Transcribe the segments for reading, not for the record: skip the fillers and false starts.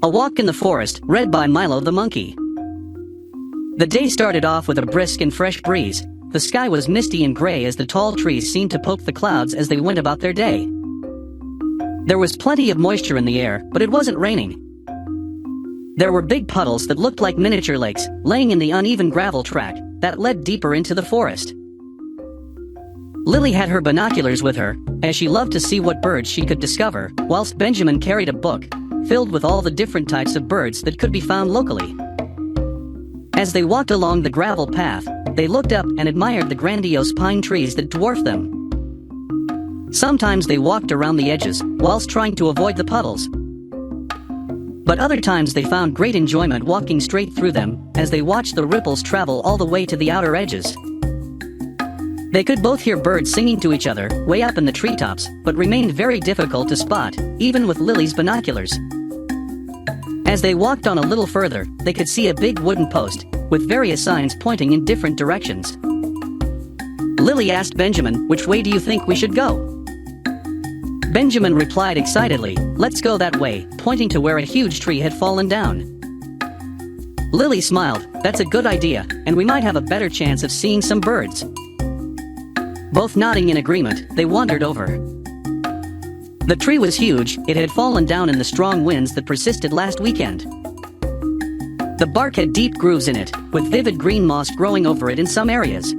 A Walk in the Forest, read by Milo the monkey. The day started off with a brisk and fresh breeze. The sky was misty and gray as the tall trees seemed to poke the clouds as they went about their day. There was plenty of moisture in the air, but it wasn't raining. There were big puddles that looked like miniature lakes, laying in the uneven gravel track that led deeper into the forest. Lily had her binoculars with her, as she loved to see what birds she could discover, whilst Benjamin carried a book filled with all the different types of birds that could be found locally. As they walked along the gravel path, they looked up and admired the grandiose pine trees that dwarfed them. Sometimes they walked around the edges, whilst trying to avoid the puddles. But other times they found great enjoyment walking straight through them, as they watched the ripples travel all the way to the outer edges. They could both hear birds singing to each other, way up in the treetops, but remained very difficult to spot, even with Lily's binoculars. As they walked on a little further, they could see a big wooden post, with various signs pointing in different directions. Lily asked Benjamin, "Which way do you think we should go?" Benjamin replied excitedly, "Let's go that way," pointing to where a huge tree had fallen down. Lily smiled, "That's a good idea, and we might have a better chance of seeing some birds." Both nodding in agreement, they wandered over. The tree was huge. It had fallen down in the strong winds that persisted last weekend. The bark had deep grooves in it, with vivid green moss growing over it in some areas.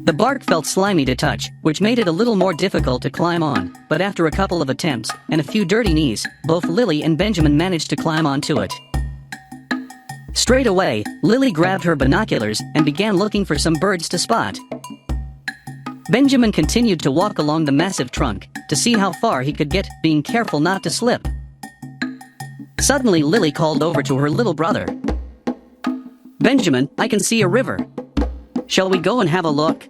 The bark felt slimy to touch, which made it a little more difficult to climb on, but after a couple of attempts, and a few dirty knees, both Lily and Benjamin managed to climb onto it. Straight away, Lily grabbed her binoculars and began looking for some birds to spot. Benjamin continued to walk along the massive trunk, to see how far he could get, being careful not to slip. Suddenly Lily called over to her little brother. "Benjamin, I can see a river. Shall we go and have a look?"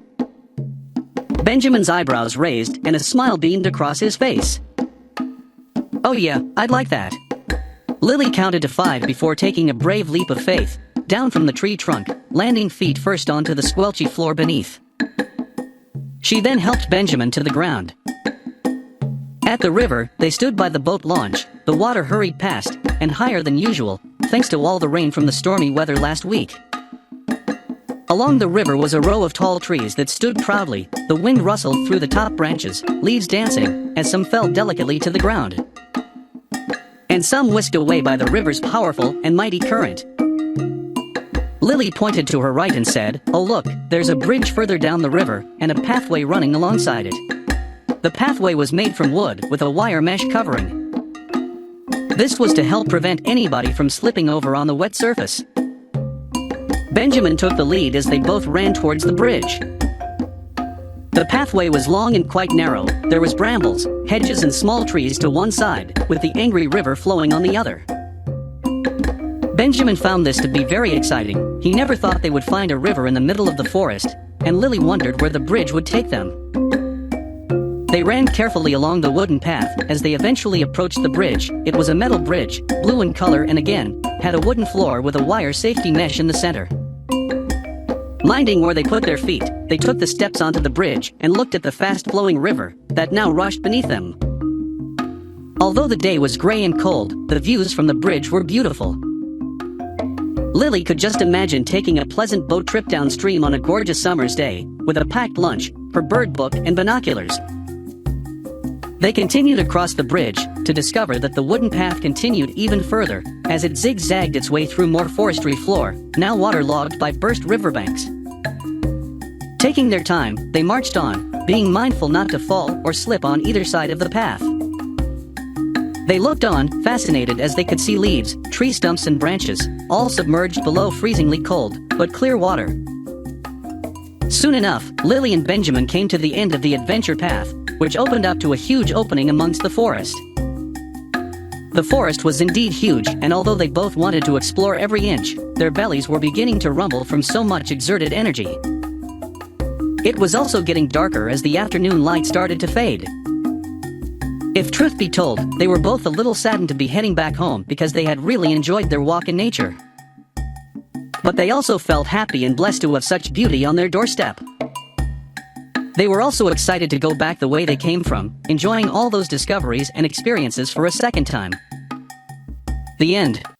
Benjamin's eyebrows raised and a smile beamed across his face. "Oh yeah, I'd like that." Lily counted to 5 before taking a brave leap of faith, down from the tree trunk, landing feet first onto the squelchy floor beneath. She then helped Benjamin to the ground. At the river, they stood by the boat launch. The water hurried past, and higher than usual, thanks to all the rain from the stormy weather last week. Along the river was a row of tall trees that stood proudly. The wind rustled through the top branches, leaves dancing, as some fell delicately to the ground. And some whisked away by the river's powerful and mighty current. Lily pointed to her right and said, "Oh look, there's a bridge further down the river, and a pathway running alongside it." The pathway was made from wood, with a wire mesh covering. This was to help prevent anybody from slipping over on the wet surface. Benjamin took the lead as they both ran towards the bridge. The pathway was long and quite narrow. There was brambles, hedges and small trees to one side, with the angry river flowing on the other. Benjamin found this to be very exciting. He never thought they would find a river in the middle of the forest, and Lily wondered where the bridge would take them. They ran carefully along the wooden path. As they eventually approached the bridge, it was a metal bridge, blue in color and again, had a wooden floor with a wire safety mesh in the center. Minding where they put their feet, they took the steps onto the bridge and looked at the fast-flowing river that now rushed beneath them. Although the day was gray and cold, the views from the bridge were beautiful. Lily could just imagine taking a pleasant boat trip downstream on a gorgeous summer's day, with a packed lunch, her bird book and binoculars. They continued across the bridge, to discover that the wooden path continued even further, as it zigzagged its way through more forestry floor, now waterlogged by burst riverbanks. Taking their time, they marched on, being mindful not to fall or slip on either side of the path. They looked on, fascinated as they could see leaves, tree stumps and branches, all submerged below freezingly cold, but clear water. Soon enough, Lily and Benjamin came to the end of the adventure path, which opened up to a huge opening amongst the forest. The forest was indeed huge, and although they both wanted to explore every inch, their bellies were beginning to rumble from so much exerted energy. It was also getting darker as the afternoon light started to fade. If truth be told, they were both a little saddened to be heading back home because they had really enjoyed their walk in nature. But they also felt happy and blessed to have such beauty on their doorstep. They were also excited to go back the way they came from, enjoying all those discoveries and experiences for a second time. The end.